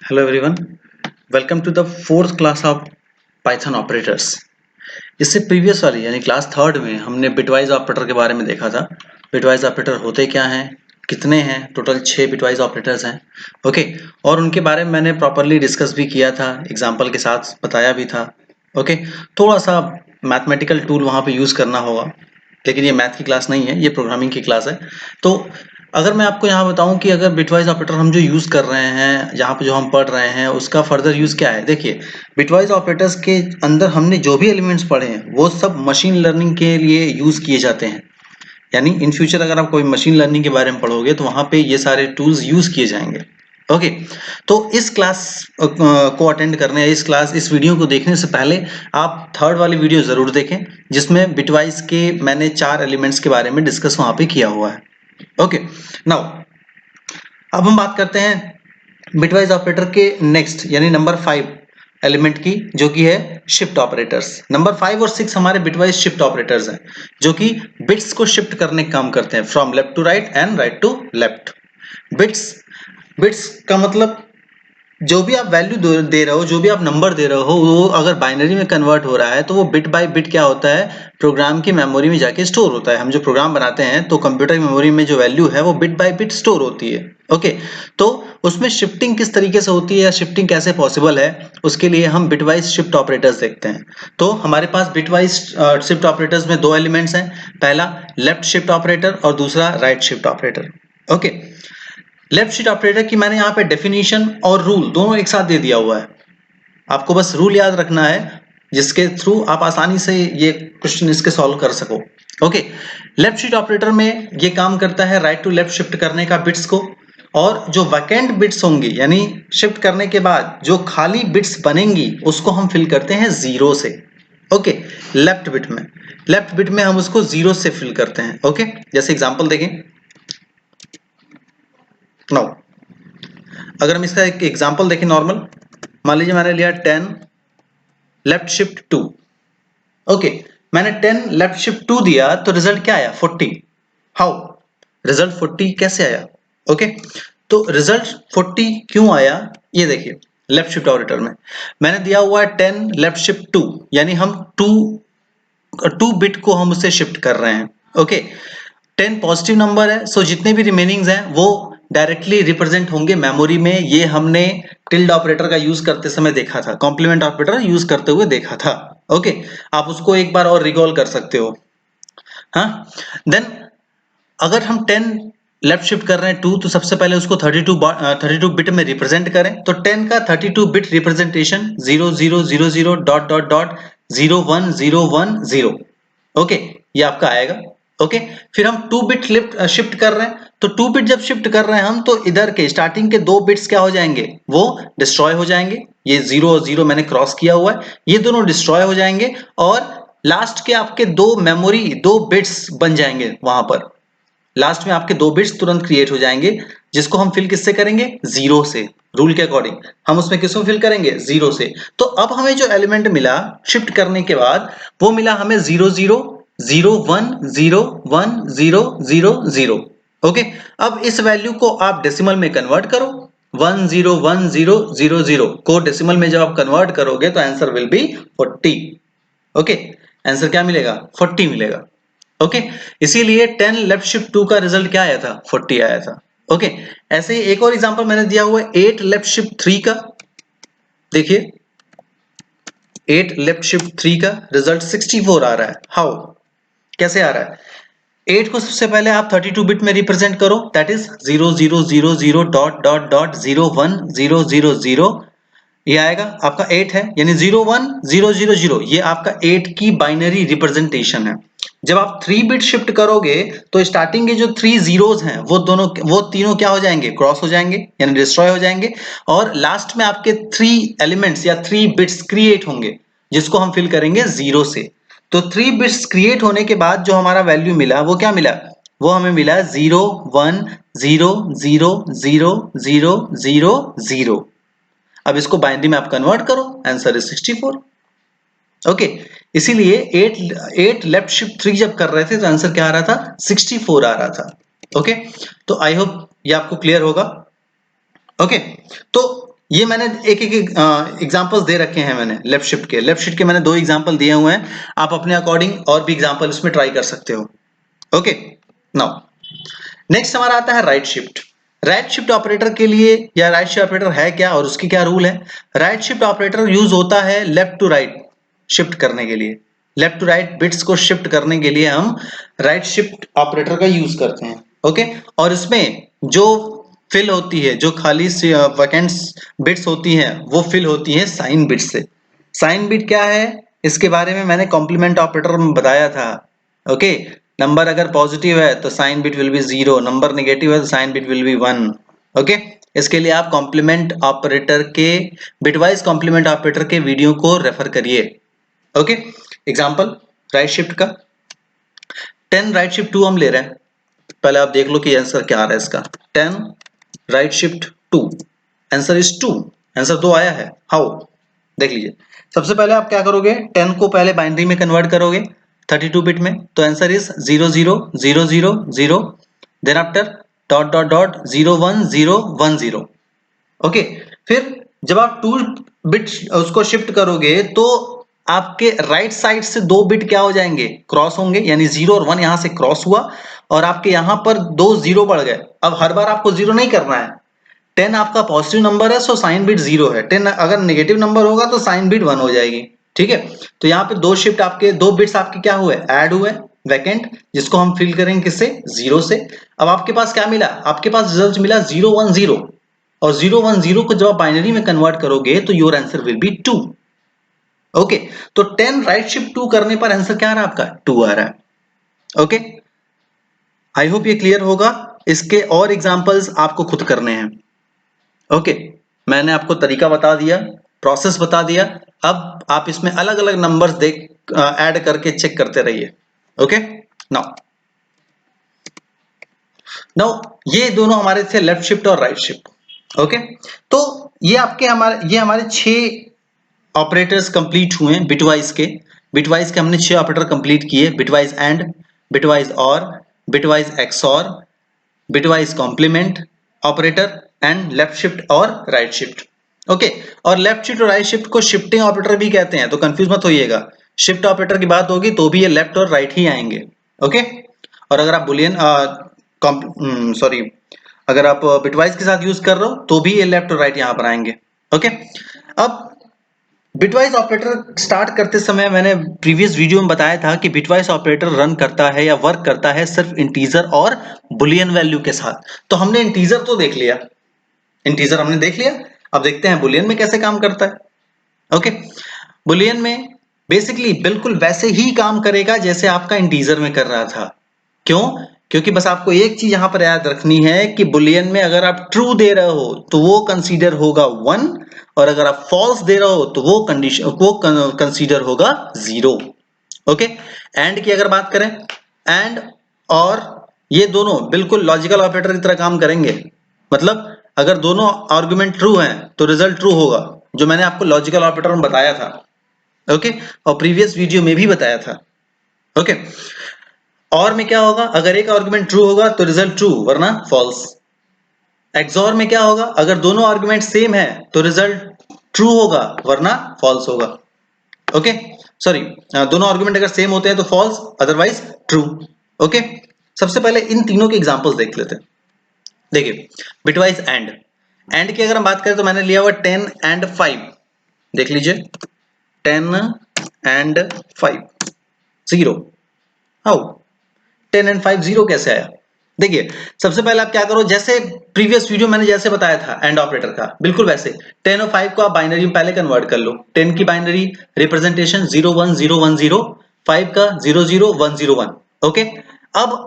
Hello everyone, welcome to the fourth class of Python operators। इससे previous वाली यानी class third में हमने बिटवाइज ऑपरेटर के बारे में देखा था। बिटवाइज ऑपरेटर होते क्या हैं, कितने हैं, टोटल 6 बिटवाइज ऑपरेटर्स हैं। ओके, और उनके बारे में मैंने प्रॉपरली डिस्कस भी किया था, एग्जाम्पल के साथ बताया भी था। ओके, थोड़ा सा मैथमेटिकल टूल वहाँ पे यूज़ करना होगा, लेकिन ये मैथ की क्लास नहीं है, ये प्रोग्रामिंग की क्लास है। तो अगर मैं आपको यहाँ बताऊं कि अगर बिटवाइज ऑपरेटर हम जो यूज़ कर रहे हैं, यहाँ पे जो हम पढ़ रहे हैं, उसका फर्दर यूज़ क्या है। देखिए, बिटवाइज ऑपरेटर्स के अंदर हमने जो भी एलिमेंट्स पढ़े हैं वो सब मशीन लर्निंग के लिए यूज़ किए जाते हैं। यानी इन फ्यूचर अगर आप कोई मशीन लर्निंग के बारे में पढ़ोगे तो वहाँ पे ये सारे टूल्स यूज़ किए जाएंगे। ओके, तो इस क्लास को अटेंड करने, इस वीडियो को देखने से पहले आप थर्ड वाली वीडियो ज़रूर देखें, जिसमें बिटवाइज के मैंने 4 एलिमेंट्स के बारे में डिस्कस वहाँ पे किया हुआ है। ओके, नाउ अब हम बात करते हैं बिटवाइज ऑपरेटर के नेक्स्ट यानी नंबर 5 एलिमेंट की, जो कि है शिफ्ट ऑपरेटर्स। नंबर 5 और 6 हमारे बिटवाइज शिफ्ट ऑपरेटर्स हैं, जो कि बिट्स को शिफ्ट करने का काम करते हैं, from left to right and right to left. Bits bits का मतलब जो भी आप वैल्यू दे रहे हो, जो भी आप नंबर दे रहे हो, वो अगर बाइनरी में कन्वर्ट हो रहा है तो वो बिट बाय बिट क्या होता है, प्रोग्राम की मेमोरी में जाके स्टोर होता है। हम जो प्रोग्राम बनाते हैं तो कंप्यूटर की मेमोरी में जो वैल्यू है वो बिट बाय बिट स्टोर होती है। ओके, तो उसमें शिफ्टिंग किस तरीके से होती है या शिफ्टिंग कैसे पॉसिबल है, उसके लिए हम बिटवाइज शिफ्ट ऑपरेटर्स देखते हैं। तो हमारे पास बिटवाइज शिफ्ट ऑपरेटर्स में 2 एलिमेंट्स हैं, पहला लेफ्ट शिफ्ट ऑपरेटर और दूसरा right shift operator. Okay, left shift operator की मैंने यहाँ पे डेफिनेशन और रूल दोनों एक साथ दे दिया हुआ है। आपको बस रूल याद रखना है, जिसके थ्रू आप आसानी से ये क्वेश्चन इसके सॉल्व कर सको। ओके, लेफ्ट शिफ्ट ऑपरेटर में ये काम करता है राइट टू लेफ्ट शिफ्ट करने का बिट्स को, और जो वैकेंट बिट्स होंगी यानी शिफ्ट करने के बाद जो खाली बिट्स बनेंगी उसको हम फिल करते हैं 0 से। ओके, लेफ्ट बिट में हम उसको 0 से फिल करते हैं। ओके, जैसे एग्जांपल देखें। नाउ अगर हम इसका एक एग्जांपल देखें नॉर्मल, मान लीजिए मैंने लिया 10 लेफ्ट शिफ्ट 2। ओके, मैंने 10 लेफ्ट शिफ्ट 2 दिया तो रिजल्ट क्या आया, 40। हाउ, रिजल्ट 40 कैसे आया। ओके, तो रिजल्ट 40 क्यों आया, ये देखिए। लेफ्ट शिफ्ट ऑपरेटर में मैंने दिया हुआ है 10 लेफ्ट शिफ्ट 2, यानी हम 2 बिट को हम उससे शिफ्ट कर रहे हैं। ओके, 10 पॉजिटिव नंबर है, सो जितने भी रिमेनिंग्स हैं वो डायरेक्टली रिप्रेजेंट होंगे मेमोरी में। ये हमने टिल्ड ऑपरेटर का यूज करते समय देखा था, कॉम्प्लीमेंट ऑपरेटर यूज करते हुए देखा था। ओके, आप उसको एक बार और रिकॉल कर सकते हो। हाँ, देन अगर हम 10 लेफ्ट शिफ्ट कर रहे हैं 2, तो सबसे पहले उसको 32 बिट में रिप्रेजेंट करें। तो 10 का 32 bit representation 0000 dot dot dot 01010। Okay, ये आपका आएगा। ओके, फिर हम 2 बिट शिफ्ट कर रहे हैं, तो 2 बिट जब शिफ्ट कर रहे हैं हम, तो इधर के स्टार्टिंग के 2 बिट्स क्या हो जाएंगे, वो डिस्ट्रॉय हो जाएंगे। ये 0 और 0 मैंने क्रॉस किया हुआ है, ये दोनों डिस्ट्रॉय हो जाएंगे, और लास्ट के आपके 2 बिट्स बन जाएंगे वहां पर। लास्ट में आपके 2 बिट्स तुरंत क्रिएट हो जाएंगे, जिसको हम फिल किससे करेंगे, 0 से। रूल के अकॉर्डिंग हम उसमें किसको फिल करेंगे, 0 से। तो अब हमें जो एलिमेंट मिला शिफ्ट करने के बाद, वो मिला हमें 0001010000। ओके, अब इस वैल्यू को आप डेसिमल में कन्वर्ट करो। 101000 को डेसिमल में जब आप कन्वर्ट करोगे तो answer will be 40। Okay, answer क्या मिलेगा, 40 मिलेगा। ओके, इसीलिए 10 लेफ्ट शिफ्ट 2 का रिजल्ट क्या आया था, 40 आया था। ओके, ऐसे ही एक और एग्जांपल मैंने दिया हुआ है 8 लेफ्ट शिफ्ट 3 का। देखिए, 8 लेफ्ट शिफ्ट 3 का रिजल्ट 64 आ रहा है। हाउ, कैसे आ रहा है। 8 को सबसे पहले आप 32 बिट में रिप्रेजेंट करो, that is 0000 dot dot dot 01000। ये आएगा आपका 8 है, यानी 01000, ये आपका 8 की बाइनरी रिप्रेजेंटेशन है। जब आप 3 बिट शिफ्ट करोगे तो स्टार्टिंग के जो 3 जीरोस हैं वो तीनों क्या हो जाएंगे, क्रॉस हो जाएंगे, यानी डिस्ट्रॉय हो जाएंगे, और लास्ट में आपके 3 एलिमेंट्स या 3 बिट्स क्रिएट होंगे, जिसको हम फिल करेंगे 0 से। तो 3 बिट्स क्रिएट होने के बाद जो हमारा वैल्यू मिला वो क्या मिला, वो हमें मिला 01000000। अब इसको बाइनरी में आप कन्वर्ट करो, आंसर इज 64। ओके, इसीलिए 8 लेफ्ट शिफ्ट 3 जब कर रहे थे तो आंसर क्या आ रहा था, 64 आ रहा था। ओके, तो आई होप ये आपको क्लियर होगा। ओके, तो ये मैंने एक एक एग्जांपल्स दे रखे हैं मैंने लेफ्ट शिफ्ट के मैंने 2 एग्जांपल दिए हुए हैं, आप अपने अकॉर्डिंग और भी एग्जांपल इसमें ट्राई कर सकते हो। ओके, नाउ नेक्स्ट हमारा आता है right shift. Right shift operator के लिए, या राइट शिफ्ट ऑपरेटर है क्या और उसकी क्या रूल है। राइट शिफ्ट ऑपरेटर यूज होता है लेफ्ट टू राइट शिफ्ट करने के लिए, लेफ्ट टू राइट बिट्स को शिफ्ट करने के लिए हम राइट शिफ्ट ऑपरेटर का यूज करते हैं। ओके, और इसमें जो फिल होती है, जो खाली वैकेंट बिट्स होती हैं, वो फिल होती है साइन बिट से। साइन बिट क्या है, इसके बारे में मैंने कॉम्प्लीमेंट ऑपरेटर में बताया था। ओके, नंबर अगर पॉजिटिव है तो sign bit will be 0, number negative है तो sign bit will be 1। Okay, इसके लिए आप कॉम्प्लीमेंट ऑपरेटर के, बिटवाइज कॉम्प्लीमेंट ऑपरेटर के वीडियो को रेफर करिए। ओके, एग्जांपल राइट शिफ्ट का 10 राइट शिफ्ट 2 हम ले रहे हैं। पहले आप देख लो कि आंसर क्या आ रहा है इसका। 10 right shift 2, answer is 2, answer 2 आया है। हाउ, देख लीजिए। सबसे पहले आप क्या करोगे, 10 को पहले बाइनरी में कन्वर्ट करोगे 32 बिट में, तो answer is 0 0 0 0 0, then after dot dot dot 0 1 0 1 0। Okay, फिर जब आप 2 बिट उसको शिफ्ट करोगे तो आपके राइट साइड से 2 बिट क्या हो जाएंगे, क्रॉस होंगे, यानी 0 और 1 यहां से क्रॉस हुआ और आपके यहां पर 2 0 बढ़ गए। अब हर बार आपको 0 नहीं करना है। 10 आपका पॉजिटिव नंबर है, सो साइन बिट 0 है। 10 अगर नेगेटिव नंबर होगा तो साइन बिट 1 हो जाएगी। ठीक है, तो यहाँ पे 2 शिफ्ट आपके, 2 बिट्स आपके क्या हुए, ऐड हुए वैकेंट, जिसको हम फिल करेंगे किससे, 0 से। अब आपके पास क्या मिला, आपके पास रिजल्ट मिला 0 1 0, और 0 1 0 को जब आप बाइनरी में कन्वर्ट करोगे तो your answer will be 2। Okay, तो 10 राइट शिफ्ट 2 करने पर आंसर क्या आ रहा है आपका, 2 आ रहा है। ओके, आई होप ये क्लियर होगा। इसके और एग्जांपल्स आपको खुद करने हैं। ओके, मैंने आपको तरीका बता दिया, प्रोसेस बता दिया। अब आप इसमें अलग अलग नंबर्स देख ऐड करके चेक करते रहिए। ओके, नाउ नाउ ये दोनों हमारे थे लेफ्ट शिफ्ट और राइट शिफ्ट। ओके, तो ये हमारे 6 ऑपरेटर्स कंप्लीट हुए हैं बिटवाइज के। बिटवाइज के हमने 6 ऑपरेटर कंप्लीट किए, bitwise and, bitwise or, bitwise XOR, bitwise complement operator and left shift और राइट शिफ्ट। ओके, और लेफ्ट शिफ्ट और राइट शिफ्ट को शिफ्टिंग ऑपरेटर भी कहते हैं, तो कंफ्यूज मत होइएगा। शिफ्ट ऑपरेटर की बात होगी तो भी ये लेफ्ट और राइट ही आएंगे। ओके, और अगर आप बुलियन सॉरी अगर आप बिटवाइज के साथ यूज कर रहे हो तो भी ये लेफ्ट और राइट यहां पर आएंगे। ओके, अब बिटवाइज ऑपरेटर स्टार्ट करते समय मैंने प्रीवियस वीडियो में बताया था कि बिटवाइज ऑपरेटर रन करता है या वर्क करता है सिर्फ इंटीजर और बुलियन वैल्यू के साथ। तो हमने इंटीजर तो देख लिया, इंटीजर हमने देख लिया। अब देखते हैं बुलियन में कैसे काम करता है। ओके, बुलियन में बेसिकली बिल्कुल वैसे ही काम करेगा जैसे आपका इंटीजर में कर रहा था। क्यों, क्योंकि बस आपको एक चीज यहां पर याद रखनी है कि बुलियन में अगर आप ट्रू दे रहे हो तो वो कंसीडर होगा 1, और अगर आप फॉल्स दे रहे हो तो वो कंडीशन वो कंसीडर होगा 0। ओके, एंड की अगर बात करें, एंड और ये दोनों बिल्कुल लॉजिकल ऑपरेटर की तरह काम करेंगे। मतलब अगर दोनों आर्गुमेंट ट्रू हैं तो रिजल्ट ट्रू होगा, जो मैंने आपको लॉजिकल ऑपरेटर में बताया था। ओके, और प्रीवियस वीडियो में भी बताया था। ओके, और में क्या होगा, अगर एक आर्गुमेंट ट्रू होगा तो रिजल्ट ट्रू वरना फॉल्स। एक्सॉर में क्या होगा, अगर दोनों आर्गुमेंट सेम है तो रिजल्ट ट्रू होगा वरना फॉल्स होगा। ओके, सॉरी, दोनों आर्गुमेंट अगर सेम होते हैं तो फॉल्स, अदरवाइज ट्रू। ओके, सबसे पहले इन तीनों के एग्जांपल्स देख लेते हैं। देखिए, बिटवाइज एंड की अगर हम बात करें तो मैंने लिया हुआ 10 एंड 5। देख लीजिए, 10 एंड 5 0। हाउ, 10 एंड 5 0 कैसे आया। देखिए, सबसे पहले आप क्या करो, जैसे प्रीवियस वीडियो मैंने जैसे बताया था एंड ऑपरेटर का, बिल्कुल वैसे 10 और 5 को आप बाइनरी में पहले कन्वर्ट कर लो। 10 की बाइनरी रिप्रेजेंटेशन 0 1 0 1 0, 5 का 0 0 1 0 1। ओके, अब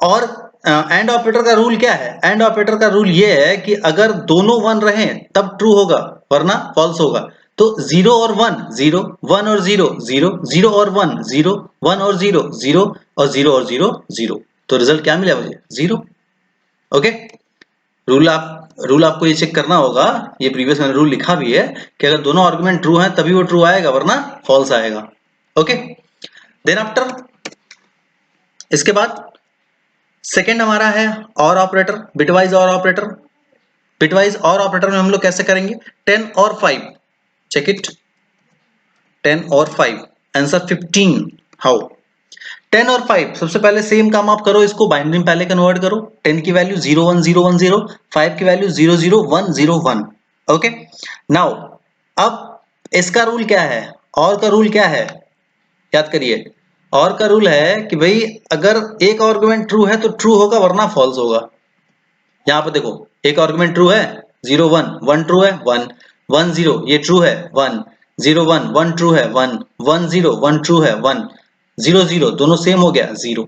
और एंड ऑपरेटर का रूल क्या है, एंड ऑपरेटर का रूल ये है कि अगर दोनों 1 रहे तब ट्रू होगा वरना फॉल्स होगा। तो 0 और 1 0, 1 और 0 0, 0 और 1 0, 1 और 0 0, और 0 और 0 0, तो रिजल्ट क्या मिला मुझे, 0। ओके, रूल आपको ये चेक करना होगा, ये प्रीवियस मैंने रूल लिखा भी है कि अगर दोनों आर्गुमेंट ट्रू हैं तभी वो ट्रू आएगा वरना फॉल्स आएगा। ओके, देन आफ्टर इसके बाद सेकेंड हमारा है और ऑपरेटर, बिटवाइज और ऑपरेटर। बिटवाइज और ऑपरेटर में हम लोग कैसे करेंगे? 10 और 5, चेक इट, 10 और 5, आंसर 15। हाउ? 10 और 5, सबसे पहले सेम काम आप करो, इसको बाइनरी में पहले कन्वर्ट करो। 10 की वैल्यू 01010, 5 की वैल्यू 00101। ओके, नाउ अब इसका रूल क्या है, और का रूल क्या है, याद करिए। और का रूल है कि भाई अगर एक आर्गुमेंट ट्रू है तो ट्रू होगा, वरना फॉल्स होगा। यहाँ पर देखो, एक आर्गुमेंट ट्रू है, 0 1, 1 ट्रू है, 1 1 0 ये ट्रू है, 1 0 1 1 ट्रू है, 1 1 0 1 ट्रू है, 1 0 0 दोनों सेम हो गया, 0।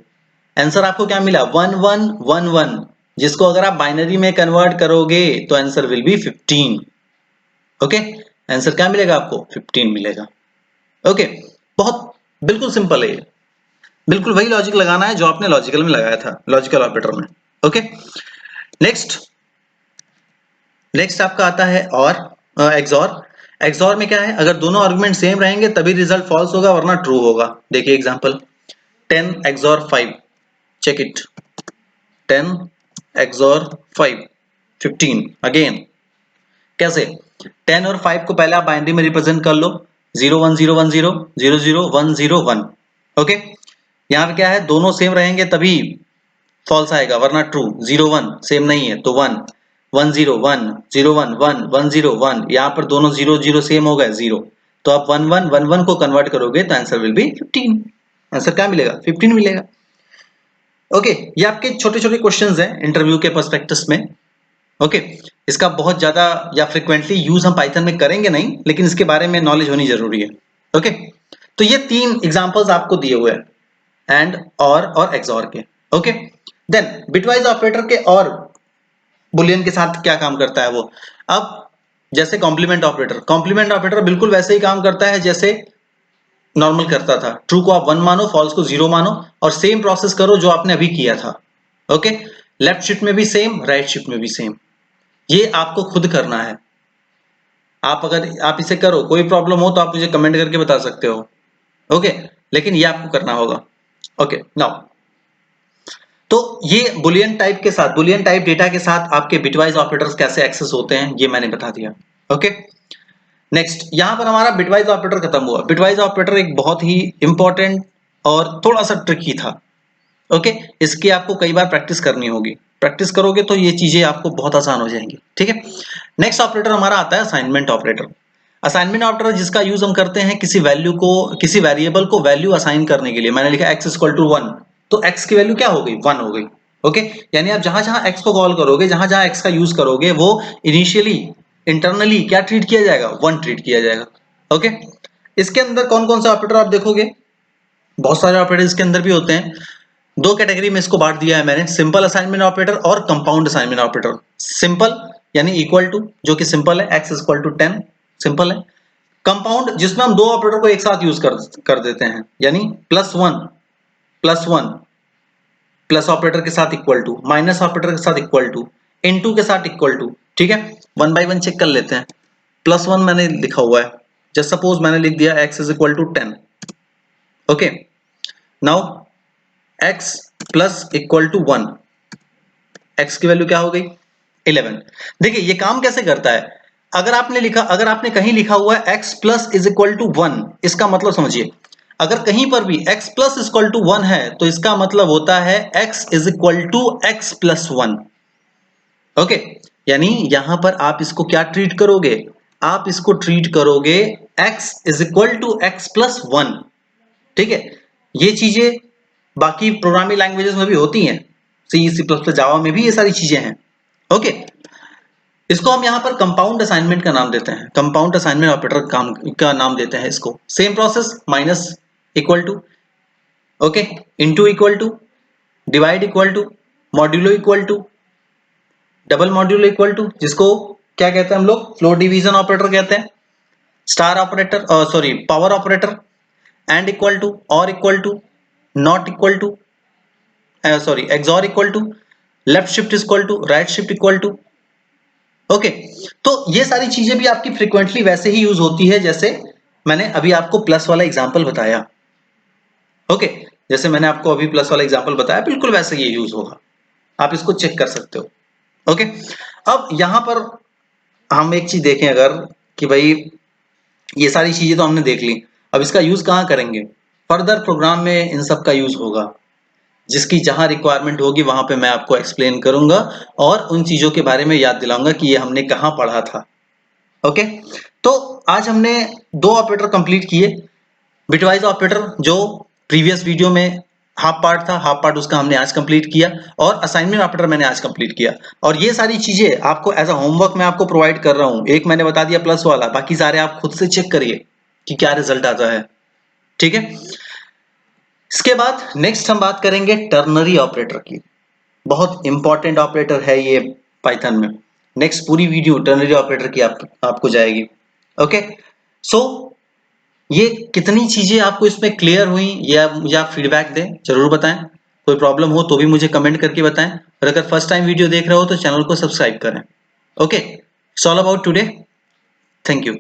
आंसर आपको क्या मिला? 1 1 1 1, जिसको अगर आप बाइनरी में कन्वर्ट करोगे तो answer will be 15। Okay, answer क्या मिलेगा आपको? 15 मिलेगा। ओके, बहुत बिल्कुल सिंपल है ये, बिल्कुल वही लॉजिक लगाना है जो आपने लॉजिकल में लगाया था, लॉजिकल ऑपरेटर में। ओके, नेक्स्ट आपका आता है और एक्सॉर। एक्सॉर में क्या है, अगर दोनों आर्गुमेंट सेम रहेंगे तभी रिजल्ट फॉल्स होगा, वरना ट्रू होगा। देखिए example, 10 XOR 5, check it, 10 XOR 5 15। Again कैसे? 10 और 5 को पहले आप बाइनरी में रिप्रेजेंट कर लो, 0 1 0 1 0 0 0 1 0 1। ओके, यहाँ पे क्या है, दोनों सेम रहेंगे तभी फॉल्स आएगा, वरना ट्रू। 0 1 सेम नहीं है तो 1 1 0 1 0 1 1 1 0 1, यहाँ पर दोनों 0 0 सेम हो गए, 0। तो आप 1 1 1 1 को कन्वर्ट करोगे तो आंसर विल बी 15। आंसर क्या मिलेगा? 15 मिलेगा। ओके, ये आपके छोटे छोटे क्वेश्चंस हैं इंटरव्यू के पर्सपेक्टिव में। ओके, इसका बहुत ज्यादा या फ्रिक्वेंटली यूज हम पाइथन में करेंगे नहीं, लेकिन इसके बारे में नॉलेज होनी जरूरी है। ओके, तो ये 3 एग्जांपल्स आपको दिए हुए हैं, एंड और एक्सॉर के। ओके, देन बिटवाइज ऑपरेटर के और बुलियन के साथ क्या काम करता है वो। अब जैसे कॉम्प्लीमेंट ऑपरेटर बिल्कुल वैसे ही काम करता है जैसे नॉर्मल करता था। ट्रू को आप 1 मानो, फॉल्स को 0 मानो, और सेम प्रोसेस करो जो आपने अभी किया था। ओके, लेफ्ट शिफ्ट में भी सेम, राइट शिफ्ट में भी सेम, ये आपको खुद करना है। आप अगर आप इसे करो, कोई प्रॉब्लम हो तो आप मुझे कमेंट करके बता सकते हो। ओके, लेकिन ये आपको करना होगा। ओके, नाउ तो ये बुलियन टाइप के साथ, बुलियन टाइप डेटा के साथ आपके बिटवाइज ऑपरेटर्स कैसे एक्सेस होते हैं ये मैंने बता दिया। ओके, नेक्स्ट यहां पर हमारा बिटवाइज ऑपरेटर खत्म हुआ। बिटवाइज ऑपरेटर एक बहुत ही इंपॉर्टेंट और थोड़ा सा ट्रिकी था। ओके, इसकी आपको कई बार प्रैक्टिस करनी होगी, प्रैक्टिस करोगे तो ये चीजें आपको बहुत आसान हो जाएंगी। ठीक है, नेक्स्ट ऑपरेटर हमारा आता है असाइनमेंट ऑपरेटर। असाइनमेंट ऑपरेटर जिसका यूज हम करते हैं किसी वैल्यू को, किसी वेरिएबल को वैल्यू असाइन करने के लिए। मैंने लिखा x इक्वल टू 1, तो x की वैल्यू क्या हो गई? 1 हो गई। ओके, यानी आप जहां जहां x को कॉल करोगे, जहां जहां x का यूज करोगे, वो इनिशियली इंटरनली क्या ट्रीट किया जाएगा? 1 ट्रीट किया जाएगा। ओके, इसके अंदर कौन कौन सा ऑपरेटर आप देखोगे, बहुत सारे ऑपरेटर इसके अंदर भी होते हैं। दो कैटेगरी में इसको बांट दिया है मैंने, सिंपल असाइनमेंट ऑपरेटर और कंपाउंड असाइनमेंट ऑपरेटर। सिंपल यानी इक्वल टू, जो कि सिंपल है, x इक्वल टू 10 सिंपल है। कंपाउंड जिसमें हम दो ऑपरेटर को एक साथ यूज कर देते हैं, यानी प्लस वन प्लस ऑपरेटर के साथ इक्वल टू, माइनस ऑपरेटर के साथ इक्वल टू, इनटू के साथ इक्वल टू। ठीक है, 1 बाय 1 चेक कर लेते हैं। +1 मैंने लिखा हुआ है, जस्ट सपोज मैंने लिख दिया x is equal to 10। Okay, now x plus equal to 1, x की वैल्यू क्या हो गई? 11। देखिए ये काम कैसे करता है, अगर आपने कहीं लिखा हुआ है x plus is equal to 1, इसका मतलब समझिए, अगर कहीं पर भी x plus is equal to 1 है तो इसका मतलब होता है x is equal to x plus 1। Okay, यानी यहां पर आप इसको क्या ट्रीट करोगे? आप इसको ट्रीट करोगे x is equal to x plus 1। ठीक है, ये चीजें बाकी प्रोग्रामिंग लैंग्वेजेस में भी होती हैं, सी सी प्लस प्लस जावा में भी ये सारी चीजें हैं। ओके, इसको हम यहाँ पर कंपाउंड असाइनमेंट का नाम देते हैं, कंपाउंड असाइनमेंट ऑपरेटर का नाम देते हैं इसको। Same process, minus equal to, okay, into equal to, divide equal to, modulo equal to, double modulo equal to, जिसको क्या कहते हैं हम लोग? फ्लोर डिवीजन ऑपरेटर कहते हैं, star operator, sorry power operator, and equal to, और equal to, not equal to, sorry XOR equal to, left shift equal to, right shift equal to. Okay, तो ये सारी चीजें भी आपकी फ्रीक्वेंटली वैसे ही यूज होती है जैसे मैंने अभी आपको प्लस वाला एग्जांपल बताया। ओके, जैसे मैंने आपको अभी प्लस वाला एग्जांपल बताया, बिल्कुल वैसे ये यूज होगा, आप इसको चेक कर सकते हो। ओके, अब यहाँ पर हम एक चीज देखें अगर कि भाई ये सारी चीजें तो हमने देख ली, अब इसका यूज कहाँ करेंगे? फर्दर प्रोग्राम में इन सब का यूज होगा, जिसकी जहां रिक्वायरमेंट होगी वहां पे मैं आपको एक्सप्लेन करूंगा और उन चीजों के बारे में याद दिलाऊंगा कि ये हमने कहाँ पढ़ा था। ओके, तो आज हमने दो ऑपरेटर कंप्लीट किए। बिटवाइज ऑपरेटर जो प्रीवियस वीडियो में हाफ पार्ट था, हाफ पार्ट उसका हमने आज कंप्लीट किया, और असाइनमेंट ऑपरेटर मैंने आज कंप्लीट किया। और ये सारी चीजें आपको एज अ होमवर्क मैं आपको प्रोवाइड कर रहा हूं। एक मैंने बता दिया प्लस वाला, बाकी सारे आप खुद से चेक करिए कि क्या रिजल्ट आता है। ठीक है, इसके बाद नेक्स्ट हम बात करेंगे टर्नरी ऑपरेटर की। बहुत इंपॉर्टेंट ऑपरेटर है ये पाइथन में। नेक्स्ट पूरी वीडियो टर्नरी ऑपरेटर की आपको जाएगी। ओके, सो ये कितनी चीजें आपको इसमें क्लियर हुई, या मुझे आप फीडबैक दें, जरूर बताएं। कोई प्रॉब्लम हो तो भी मुझे कमेंट करके बताएं, और अगर फर्स्ट टाइम वीडियो देख रहे हो तो चैनल को सब्सक्राइब करें। Okay, it's all about today. Thank you.